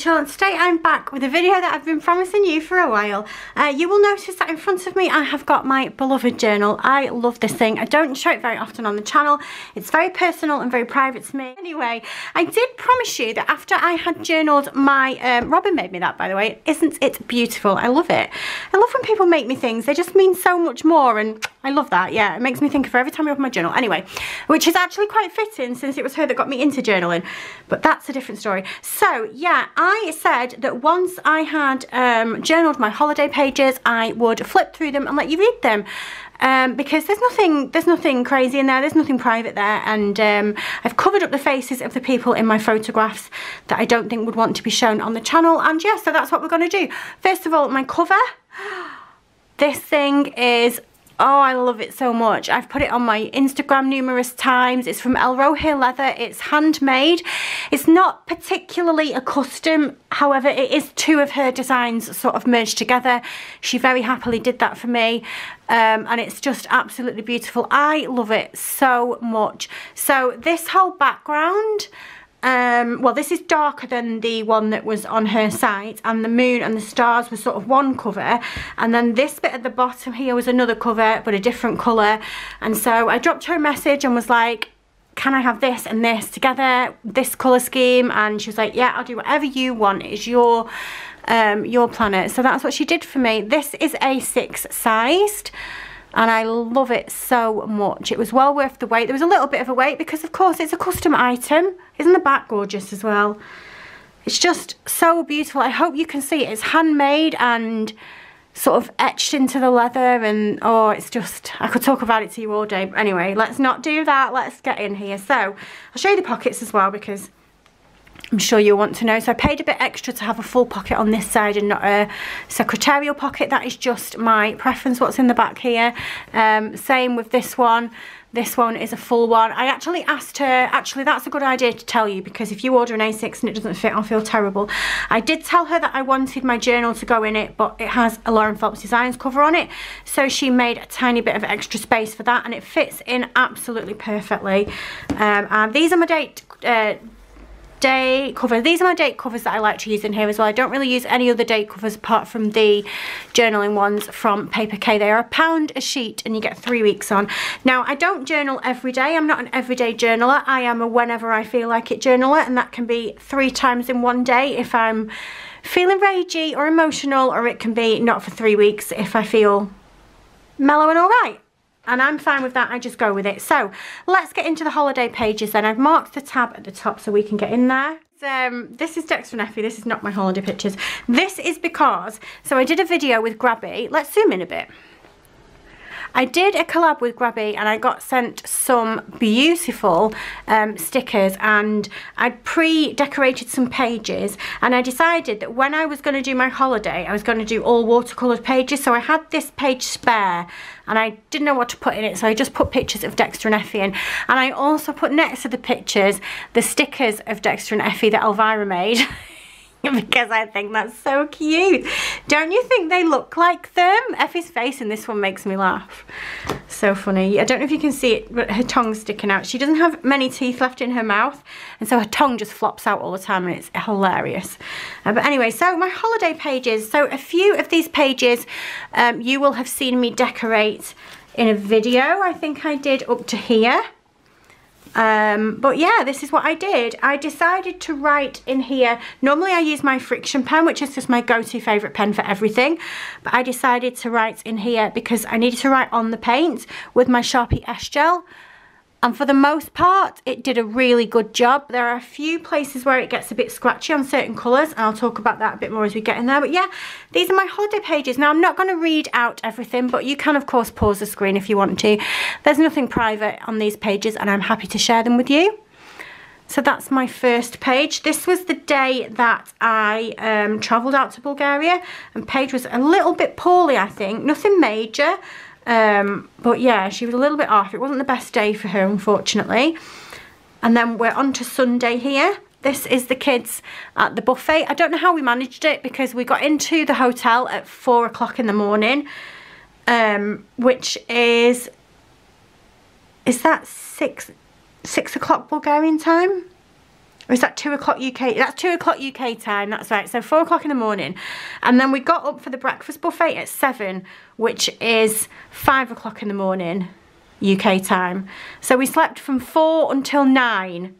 Rachel, and today I'm back with a video that I've been promising you for a while. You will notice that in front of me I have got my beloved journal. I love this thing. I don't show it very often on the channel. It's very personal and very private to me. Anyway, I did promise you that after I had journaled my, Robin made me that, by the way. Isn't it beautiful? I love it. I love when people make me things. They just mean so much more, and I love that. Yeah, it makes me think of her every time I open my journal. Anyway, which is actually quite fitting since it was her that got me into journaling, but that's a different story. So yeah, I said that once I had journaled my holiday pages, I would flip through them and let you read them. Because there's nothing crazy in there, there's nothing private there, and I've covered up the faces of the people in my photographs that I don't think would want to be shown on the channel, and yeah, so that's what we're going to do. First of all, my cover. This thing is, oh, I love it so much. I've put it on my Instagram numerous times. It's from El Rohe Leather. It's handmade. It's not particularly a custom. However, it is two of her designs sort of merged together. She very happily did that for me. And it's just absolutely beautiful. I love it so much. So this whole background, well, this is darker than the one that was on her site, and the moon and the stars were sort of one cover, and then this bit at the bottom here was another cover but a different colour. And so I dropped her a message and was like, can I have this and this together, this colour scheme? And she was like, yeah, I'll do whatever you want. It's your planet. So that's what she did for me. This is A6 sized, and I love it so much. It was well worth the wait. There was a little bit of a wait because, of course, it's a custom item. Isn't the back gorgeous as well? It's just so beautiful. I hope you can see it. It's handmade and sort of etched into the leather, and oh, it's just, I could talk about it to you all day. But anyway, let's not do that. Let's get in here. So I'll show you the pockets as well, because I'm sure you'll want to know. So I paid a bit extra to have a full pocket on this side and not a secretarial pocket. That is just my preference, what's in the back here. Same with this one. This one is a full one. I actually asked her, actually that's a good idea to tell you, because if you order an A6 and it doesn't fit, I'll feel terrible. I did tell her that I wanted my journal to go in it, but it has a Lauren Phelps Designs cover on it. So she made a tiny bit of extra space for that, and it fits in absolutely perfectly. And these are my day covers. These are my date covers that I like to use in here as well. I don't really use any other date covers apart from the journaling ones from Paper K. They are £1 a sheet and you get 3 weeks on. Now, I don't journal every day. I'm not an everyday journaler. I am a whenever I feel like it journaler, and that can be 3 times in one day if I'm feeling ragey or emotional, or it can be not for 3 weeks if I feel mellow and alright. And I'm fine with that. I just go with it. So let's get into the holiday pages then. I've marked the tab at the top so we can get in there. This is Dexter and Effie. This is not my holiday pictures. This is because, so I did a video with Grabby. Let's zoom in a bit. I did a collab with Grabby and I got sent some beautiful stickers, and I'd pre-decorated some pages, and I decided that when I was going to do my holiday I was going to do all watercoloured pages. So I had this page spare and I didn't know what to put in it, so I just put pictures of Dexter and Effie in, and I also put next to the pictures the stickers of Dexter and Effie that Elvira made. Because I think that's so cute. Don't you think they look like them? Effie's face in this one makes me laugh. So funny. I don't know if you can see it, but her tongue's sticking out. She doesn't have many teeth left in her mouth, and so her tongue just flops out all the time, and it's hilarious. But anyway, so my holiday pages. So a few of these pages you will have seen me decorate in a video. I think I did up to here. But yeah, this is what I did. I decided to write in here. Normally I use my Friction pen, which is just my go-to favourite pen for everything, but I decided to write in here because I needed to write on the paint with my Sharpie S-Gel, and for the most part it did a really good job. There are a few places where it gets a bit scratchy on certain colours, and I'll talk about that a bit more as we get in there. But yeah, these are my holiday pages. Now, I'm not going to read out everything, but you can of course pause the screen if you want to. There's nothing private on these pages, and I'm happy to share them with you. So that's my first page. This was the day that I travelled out to Bulgaria, and Paige was a little bit poorly, I think. Nothing major. But yeah, she was a little bit off. It wasn't the best day for her, unfortunately. And then we're on to Sunday here. This is the kids at the buffet. I don't know how we managed it, because we got into the hotel at 4 o'clock in the morning, which is that 6 o'clock Bulgarian time? Or is that 2 o'clock UK? That's 2 o'clock UK time, that's right. So 4 o'clock in the morning. And then we got up for the breakfast buffet at 7, which is 5 o'clock in the morning UK time. So we slept from 4 until 9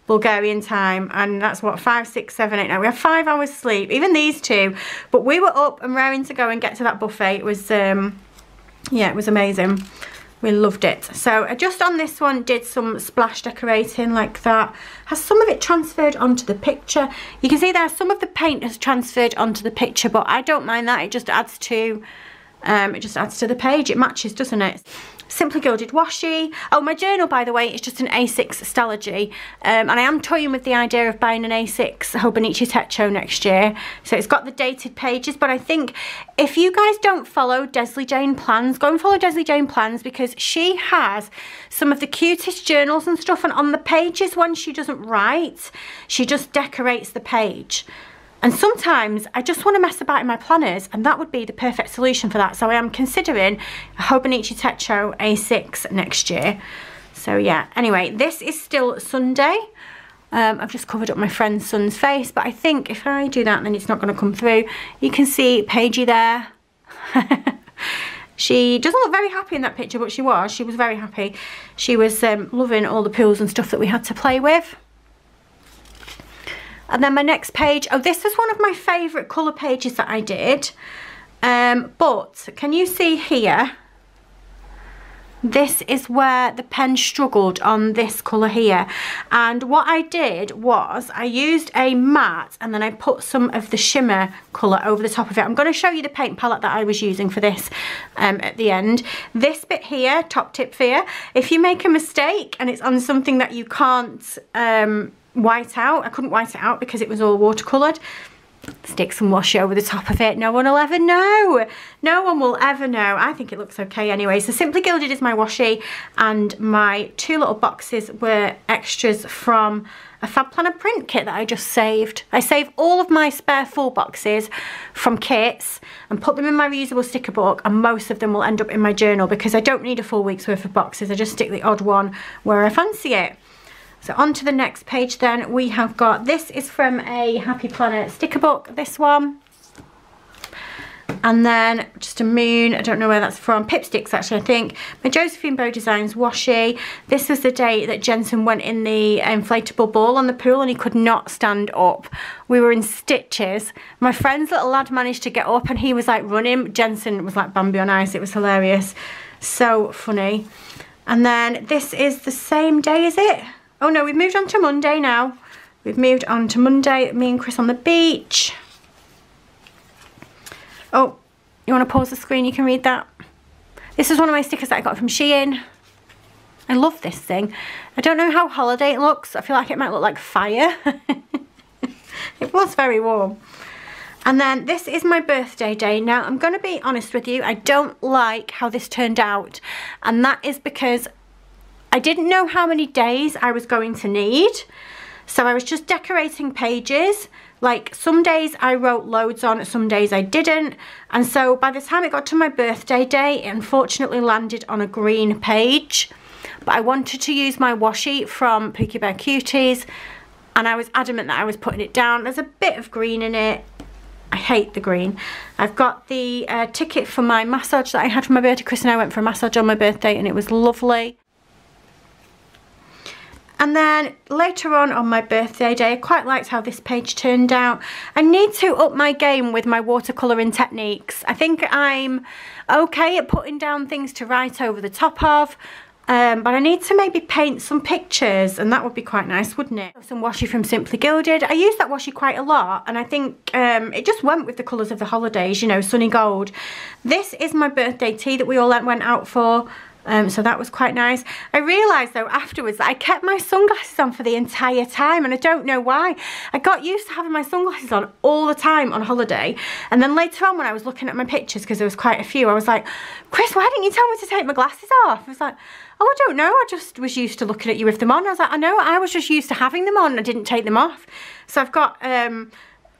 Bulgarian time, and that's what, 5, 6, 7, 8, 9. We have 5 hours sleep, even these two. But we were up and raring to go and get to that buffet. It was, yeah, it was amazing. We loved it. So I just on this one did some splash decorating like that. Has some of it transferred onto the picture. You can see there some of the paint has transferred onto the picture, but I don't mind that. It just adds to the page. It matches, doesn't it? Simply Gilded washi. Oh, my journal, by the way, is just an A6 Stalogy, and I am toying with the idea of buying an A6 Hobonichi Techo next year. So it's got the dated pages, but I think if you guys don't follow Desley Jane Plans, go and follow Desley Jane Plans, because she has some of the cutest journals and stuff, and on the pages when she doesn't write, she just decorates the page. And sometimes I just want to mess about in my planners, and that would be the perfect solution for that. So I am considering a Hobonichi Techo A6 next year. So yeah, anyway, this is still Sunday. I've just covered up my friend's son's face, but I think if I do that, then it's not going to come through. You can see Paigey there. She doesn't look very happy in that picture, but she was very happy. She was loving all the pools and stuff that we had to play with. And then my next page, oh, this was one of my favourite colour pages that I did. But can you see here? This is where the pen struggled on this colour here. And what I did was I used a matte and then I put some of the shimmer colour over the top of it. I'm going to show you the paint palette that I was using for this at the end. This bit here, top tip for you, if you make a mistake and it's on something that you can't white out, I couldn't white it out because it was all watercoloured, stick some washi over the top of it. No one will ever know. No one will ever know. I think it looks okay anyway. So Simply Gilded is my washi, and my 2 little boxes were extras from a Fab Planner print kit that I just saved. I save all of my spare full boxes from kits and put them in my reusable sticker book, and most of them will end up in my journal because I don't need a full week's worth of boxes. I just stick the odd one where I fancy it. So on to the next page then, we have got, this is from a Happy Planner sticker book, this one. And then just a moon, I don't know where that's from, Pipsticks actually I think. My Josephine Bow Designs washi. This was the day that Jensen went in the inflatable ball on the pool and he could not stand up. We were in stitches. My friend's little lad managed to get up and he was like running. Jensen was like Bambi on ice, it was hilarious. So funny. And then this is the same day, is it? Oh no, we've moved on to Monday now. We've moved on to Monday, me and Chris on the beach. Oh, you want to pause the screen? You can read that. This is one of my stickers that I got from Shein. I love this thing. I don't know how holiday it looks. I feel like it might look like fire. It was very warm. And then this is my birthday day. Now, I'm going to be honest with you. I don't like how this turned out. And that is because I didn't know how many days I was going to need. So I was just decorating pages. Like some days I wrote loads on, some days I didn't. And so by the time it got to my birthday day, it unfortunately landed on a green page. But I wanted to use my washi from Pookie Bear Cuties, and I was adamant that I was putting it down. There's a bit of green in it. I hate the green. I've got the ticket for my massage that I had for my birthday. Chris and I went for a massage on my birthday and it was lovely. And then later on my birthday day, I quite liked how this page turned out. I need to up my game with my watercolouring techniques. I think I'm okay at putting down things to write over the top of, but I need to maybe paint some pictures, and that would be quite nice, wouldn't it? Some washi from Simply Gilded. I use that washi quite a lot, and I think it just went with the colours of the holidays, you know, sunny gold. This is my birthday tea that we all went out for. So that was quite nice. I realised though afterwards that I kept my sunglasses on for the entire time, and I don't know why. I got used to having my sunglasses on all the time on holiday, and then later on when I was looking at my pictures, because there was quite a few, I was like, Chris, why didn't you tell me to take my glasses off? I was like, oh, I don't know, I just was used to looking at you with them on. I was like, I know, I was just used to having them on, I didn't take them off. So I've got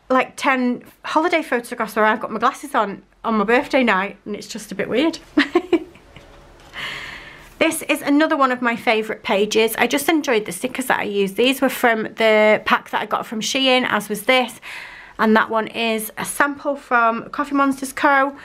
like 10 holiday photographs where I've got my glasses on my birthday night, and it's just a bit weird. This is another one of my favourite pages. I just enjoyed the stickers that I used. These were from the pack that I got from Shein, as was this. And that one is a sample from Coffee Monsters Co.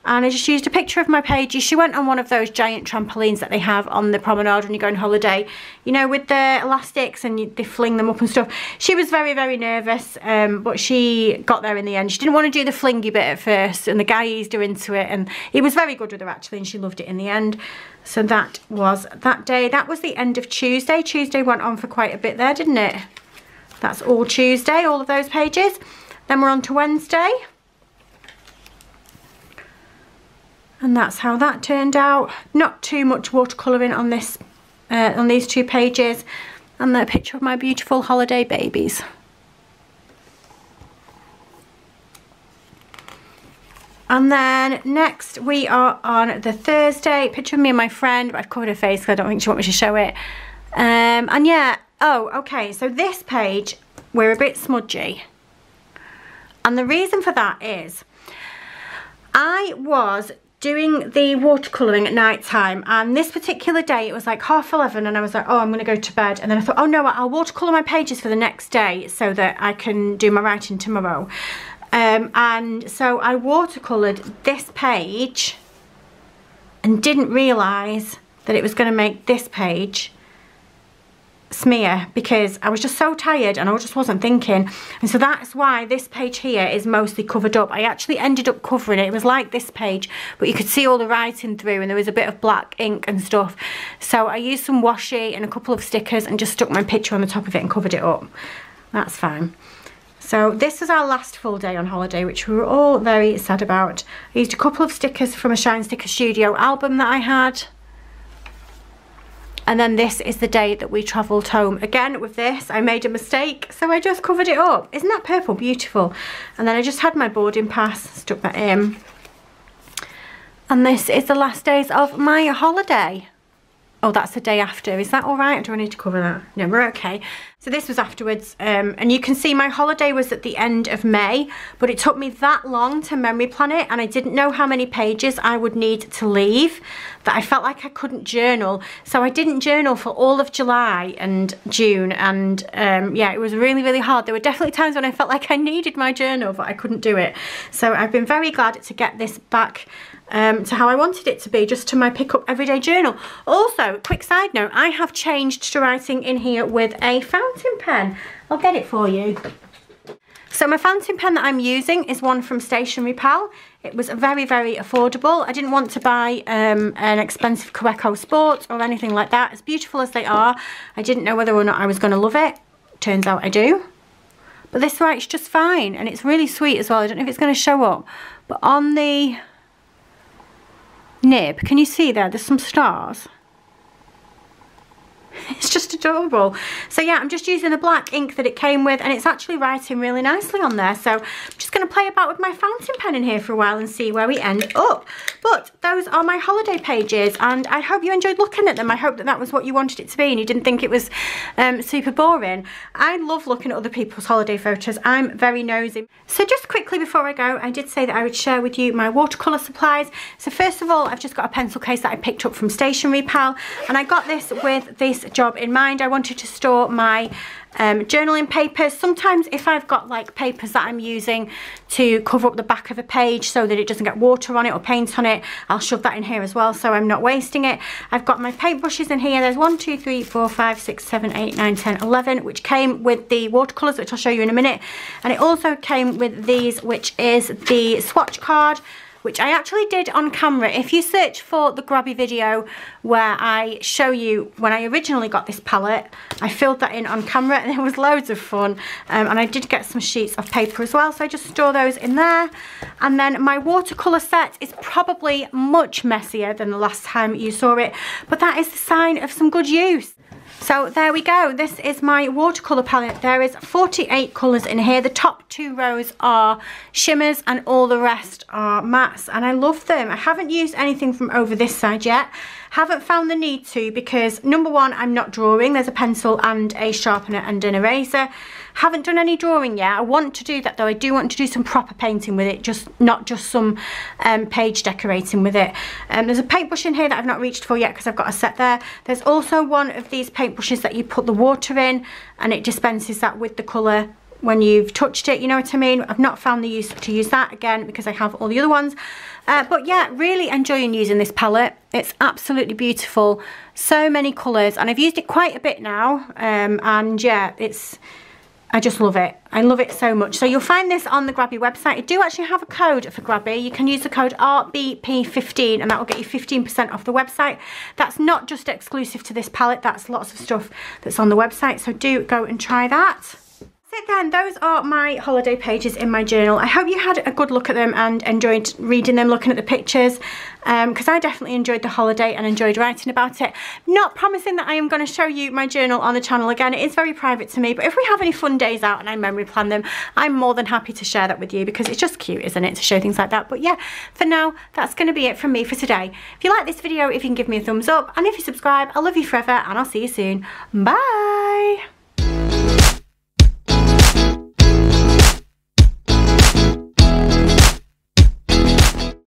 And I just used a picture of my pages. She went on one of those giant trampolines that they have on the promenade when you go on holiday, you know, with the elastics and they fling them up and stuff. She was very, very nervous, but she got there in the end. She didn't want to do the flingy bit at first, and the guy eased her into it, and he was very good with her actually, and she loved it in the end. So that was that day. That was the end of Tuesday. Tuesday went on for quite a bit there, didn't it? That's all Tuesday, all of those pages. Then we're on to Wednesday. And that's how that turned out. Not too much watercolouring on this, on these two pages. And the picture of my beautiful holiday babies. And then next we are on the Thursday. Picture of me and my friend, but I've covered her face because I don't think she wants me to show it. And yeah, oh, okay, so this page, we're a bit smudgy. And the reason for that is, I was doing the watercolouring at night time, and this particular day it was like 11:30, and I was like, oh, I'm going to go to bed. And then I thought, oh no, I'll watercolour my pages for the next day so that I can do my writing tomorrow. And so I watercoloured this page and didn't realise that it was going to make this page smear, because I was just so tired and I just wasn't thinking. And so that's why this page here is mostly covered up. I actually ended up covering it. It was like this page, but you could see all the writing through, and there was a bit of black ink and stuff. So I used some washi and a couple of stickers and just stuck my picture on the top of it and covered it up. That's fine. So this was our last full day on holiday, which we were all very sad about. I used a couple of stickers from a Shine Sticker Studio album that I had. And then this is the day that we travelled home. Again, with this, I made a mistake, so I just covered it up. Isn't that purple beautiful? And then I just had my boarding pass, stuck that in. And this is the last days of my holiday. Oh, that's the day after. Is that all right? Do I need to cover that? No, we're okay. So this was afterwards, and you can see my holiday was at the end of May, but it took me that long to memory plan it, and I didn't know how many pages I would need to leave, that I felt like I couldn't journal. So I didn't journal for all of July and June, and yeah, it was really, really hard. There were definitely times when I felt like I needed my journal, but I couldn't do it. So I've been very glad to get this back to how I wanted it to be, just to my pick up everyday journal. Also, quick side note, I have changed to writing in here with a fountain pen. I'll get it for you. So my fountain pen that I'm using is one from Stationery Pal. It was very, very affordable. I didn't want to buy an expensive Courier Sport or anything like that. As beautiful as they are, I didn't know whether or not I was going to love it. Turns out I do. But this writes just fine, and it's really sweet as well. I don't know if it's going to show up, but on the nib, can you see there? There's some stars. It's just adorable. So yeah, I'm just using the black ink that it came with, and it's actually writing really nicely on there. So I'm just going to play about with my fountain pen in here for a while and see where we end up. But those are my holiday pages, and I hope you enjoyed looking at them. I hope that that was what you wanted it to be and you didn't think it was super boring. I love looking at other people's holiday photos. I'm very nosy. So just quickly before I go, I did say that I would share with you my watercolour supplies. So first of all, I've just got a pencil case that I picked up from Stationery Pal, and I got this with this job in mind. I wanted to store my journaling papers. Sometimes if I've got like papers that I'm using to cover up the back of a page so that it doesn't get water on it or paint on it, I'll shove that in here as well so I'm not wasting it. I've got my paintbrushes in here. There's 1, 2, 3, 4, 5, 6, 7, 8, 9, 10, 11, which came with the watercolours, which I'll show you in a minute. And it also came with these, which is the swatch card, which I actually did on camera. If you search for the grabby video where I show you when I originally got this palette, I filled that in on camera and it was loads of fun. And I did get some sheets of paper as well, so I just store those in there. And then my watercolour set is probably much messier than the last time you saw it, but that is the sign of some good use. So there we go. This is my watercolour palette. There is 48 colours in here. The top 2 rows are shimmers and all the rest are mattes, and I love them. I haven't used anything from over this side yet. Haven't found the need to because number one, I'm not drawing. There's a pencil and a sharpener and an eraser. Haven't done any drawing yet. I want to do that though. I do want to do some proper painting with it, just not just some page decorating with it. There's a paintbrush in here that I've not reached for yet because I've got a set there. There's also one of these paintbrushes that you put the water in and it dispenses that with the colour when you've touched it, you know what I mean? I've not found the use to use that again because I have all the other ones. But yeah, really enjoying using this palette. It's absolutely beautiful. So many colours, and I've used it quite a bit now. And yeah, I just love it. I love it so much. So you'll find this on the Grabby website. I do actually have a code for Grabby. You can use the code RBP15 and that will get you 15% off the website. That's not just exclusive to this palette. That's lots of stuff that's on the website. So do go and try that. Then those are my holiday pages in my journal. I hope you had a good look at them and enjoyed reading them, looking at the pictures, because I definitely enjoyed the holiday and enjoyed writing about it. Not promising that I am going to show you my journal on the channel again. It is very private to me, but if we have any fun days out and I memory plan them, I'm more than happy to share that with you because it's just cute, isn't it, to show things like that. But yeah, for now, that's going to be it from me for today. If you like this video, if you can give me a thumbs up, and if you subscribe, I love you forever and I'll see you soon. Bye!